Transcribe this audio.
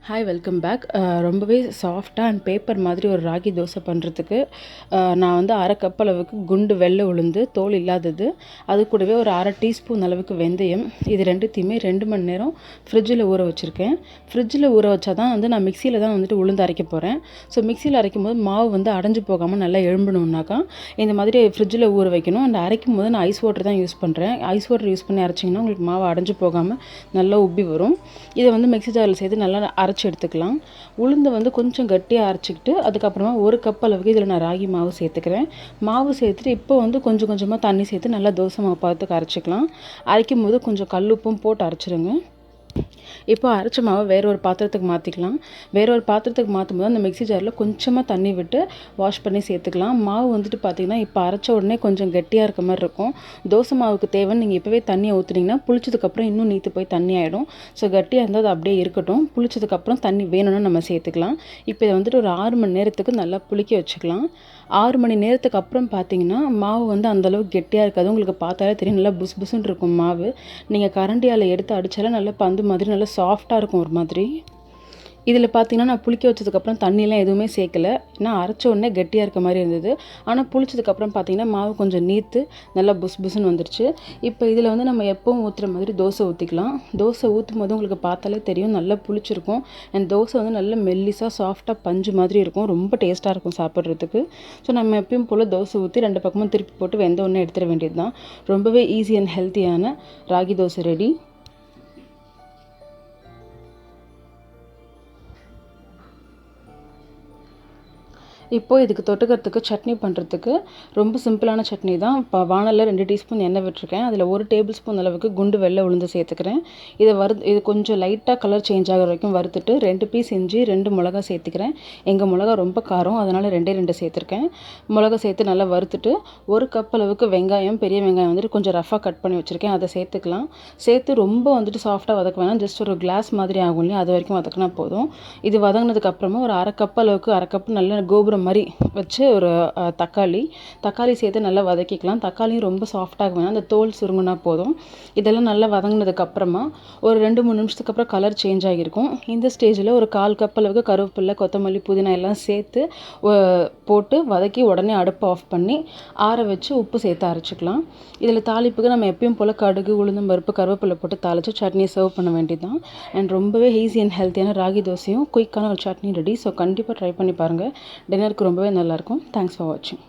Hi welcome back. ரொம்பவே சாஃப்டாக and paper மாதிரி ஒரு ராகி தோசை பண்ணுறதுக்கு நான் வந்து அரை கப் அளவுக்கு குண்டு வெள்ளை உளுந்து தோல் இல்லாதது, அது கூடவே ஒரு அரை டீஸ்பூன் அளவுக்கு வெந்தயம், இது ரெண்டுத்தையுமே 2 மணி நேரம் ஃப்ரிட்ஜில் ஊற வச்சுருக்கேன். ஃப்ரிட்ஜில் ஊற வச்சா தான் வந்து நான் மிக்சியில் தான் வந்துட்டு உளுந்து அரைக்க போகிறேன். ஸோ மிக்சியில் அரைக்கும் போது மாவு வந்து அடைஞ்சு போகாமல் நல்லா எழும்பணுன்னாக்கா இந்த மாதிரி ஃப்ரிட்ஜில் ஊற வைக்கணும். அண்ட் அரைக்கும் போது நான் ஐஸ் வாட்டர் தான் யூஸ் பண்ணுறேன். ஐஸ் வாட்டர் யூஸ் பண்ணி அரைச்சிங்கன்னா உங்களுக்கு மாவு அடைஞ்சு போகாமல் நல்லா உப்பி வரும். இதை வந்து மிக்சி ஜாரில் சேர்த்து நல்லா அரைச்சி எடுத்துக்கலாம். உளுந்து வந்து கொஞ்சம் கட்டியாக அரைச்சிக்கிட்டு அதுக்கப்புறமா 1 கப் அளவுக்கு இதில் நான் ராகி மாவு சேர்த்துக்கிறேன். மாவு சேர்த்துட்டு இப்போ வந்து கொஞ்சம் கொஞ்சமாக தண்ணி சேர்த்து நல்லா தோசை மாவு பார்த்துக்கு அரைச்சிக்கலாம். அரைக்கும் போது கொஞ்சம் கல்லுப்பும் போட்டு அரைச்சிடுங்க. இப்போ அரைச்ச மாவை வேற ஒரு பாத்திரத்துக்கு மாற்றிக்கலாம். வேற ஒரு பாத்திரத்துக்கு மாற்றும் போது அந்த மிக்சி ஜாரில் கொஞ்சமாக தண்ணி விட்டு வாஷ் பண்ணி சேர்த்துக்கலாம். மாவு வந்துட்டு பார்த்திங்கன்னா இப்போ அரைச்ச உடனே கொஞ்சம் கெட்டியாக இருக்க மாதிரி இருக்கும். தோசை மாவுக்கு தேவைன்னு நீங்கள் இப்போவே தண்ணியை ஊற்றுனீங்கன்னா புளிச்சதுக்கப்புறம் இன்னும் நீத்து போய் தண்ணி ஆகிடும். ஸோ கட்டியாக இருந்தால் அது அப்படியே இருக்கட்டும். புளிச்சதுக்கப்புறம் தண்ணி வேணும்னா நம்ம சேர்த்துக்கலாம். இப்போ இதை வந்துட்டு ஒரு 6 மணி நேரத்துக்கு நல்லா புளிக்க வச்சுக்கலாம். 6 மணி நேரத்துக்கு அப்புறம் பார்த்தீங்கன்னா மாவு வந்து அந்தளவுக்கு கெட்டியாக இருக்காது. உங்களுக்கு பார்த்தாலே தெரியும், நல்லா புஸ் புஸ்ன்னு இருக்கும் மாவு. நீங்கள் கரண்டியால் எடுத்து அடித்தாலும் நல்லா பந்து மாதிரி நல்லா சாஃப்டாக இருக்கும் ஒரு மாதிரி. இதில் பார்த்தீங்கன்னா நான் புளிக்க வச்சதுக்கப்புறம் தண்ணியெலாம் எதுவுமே சேர்க்கல. ஏன்னா அரைச்ச உடனே கெட்டியாக இருக்க மாதிரி இருந்தது. ஆனால் புளிச்சதுக்கப்புறம் பார்த்தீங்கன்னா மாவு கொஞ்சம் நீத்து நல்லா புஸ் புஸ்ன்னு வந்துருச்சு. இப்போ இதில் வந்து நம்ம எப்பவும் ஊற்றுற மாதிரி தோசை ஊற்றிக்கலாம். தோசை ஊற்றும் போது உங்களுக்கு பார்த்தாலே தெரியும் நல்லா புளிச்சிருக்கும். அண்ட் தோசை வந்து நல்ல மெல்லிஸாக சாஃப்டாக பஞ்சு மாதிரி இருக்கும். ரொம்ப டேஸ்ட்டாக இருக்கும் சாப்பிட்றதுக்கு. ஸோ நம்ம எப்பயும் போல் தோசை ஊற்றி 2 பக்கமும் திருப்பி போட்டு வெந்த உடனே எடுத்துட வேண்டியது தான். ரொம்பவே ஈஸி அண்ட் ஹெல்த்தியான ராகி தோசை ரெடி. இப்போது இதுக்கு தொட்டுக்கிறதுக்கு சட்னி பண்ணுறதுக்கு ரொம்ப சிம்பிளான சட்னி தான். இப்போ வானலில் 2 டீஸ்பூன் எண்ணெய் விட்டுருக்கேன். அதில் 1 டேபிள் ஸ்பூன் அளவுக்கு குண்டு வெள்ளை உளுந்து சேர்த்துக்கிறேன். இது கொஞ்சம் லைட்டாக கலர் சேஞ்ச் ஆகிற வரைக்கும் வறுத்துட்டு 2 பீஸ் இஞ்சி 2 மிளகா சேர்த்துக்கிறேன். எங்கள் மிளகா ரொம்ப காரம், அதனால் 2 சேர்த்துருக்கேன். மிளகா சேர்த்து நல்லா வறுத்துட்டு 1 கப் அளவுக்கு வெங்காயம், பெரிய வெங்காயம் வந்துட்டு கொஞ்சம் ரஃபாக கட் பண்ணி வச்சுருக்கேன், அதை சேர்த்துக்கலாம். சேர்த்து ரொம்ப வந்துட்டு சாஃப்டாக வதக்க வேணாம், ஜஸ்ட் ஒரு கிளாஸ் மாதிரி ஆகும் இல்லையா, அது வரைக்கும் வதக்கினா போதும். இது வதங்கினதுக்கப்புறமா ஒரு அரை கப் நல்ல கோபுரம் மாதிரி வச்சு ஒரு தக்காளி சேர்த்து நல்லா வதக்கிக்கலாம். தக்காளியும் ரொம்ப சாஃப்டாக வேணாம், அந்த தோல் சுருங்குனா போதும். இதெல்லாம் நல்லா வதங்கினதுக்கப்புறமா ஒரு 2-3 நிமிஷத்துக்கு அப்புறம் கலர் சேஞ்ச் ஆகியிருக்கும். இந்த ஸ்டேஜில் ஒரு 1/4 கப் அளவுக்கு கருவேப்பிலை, கொத்தமல்லி, புதினா எல்லாம் சேர்த்து போட்டு வதக்கி உடனே அடுப்பை ஆஃப் பண்ணி ஆற வச்சு உப்பு சேர்த்து அரைச்சிக்கலாம். இதில் தாளிப்புக்கு நம்ம எப்பயும் போல் கடுகு, உளுந்தம் பருப்பு, கருவேப்பிலை போட்டு தாளித்து சட்னியை சர்வ் பண்ண வேண்டியது தான். அண்ட் ரொம்பவே ஈஸி அண்ட் ஹெல்த்தியான ராகி தோசையும் குயிக்கான ஒரு சட்னி ரெடி. ஸோ கண்டிப்பாக ட்ரை பண்ணி பாருங்கள். டின்னருக்கு ரொம்பவே நல்லாயிருக்கும். தேங்க்ஸ் ஃபார் வாட்சிங்.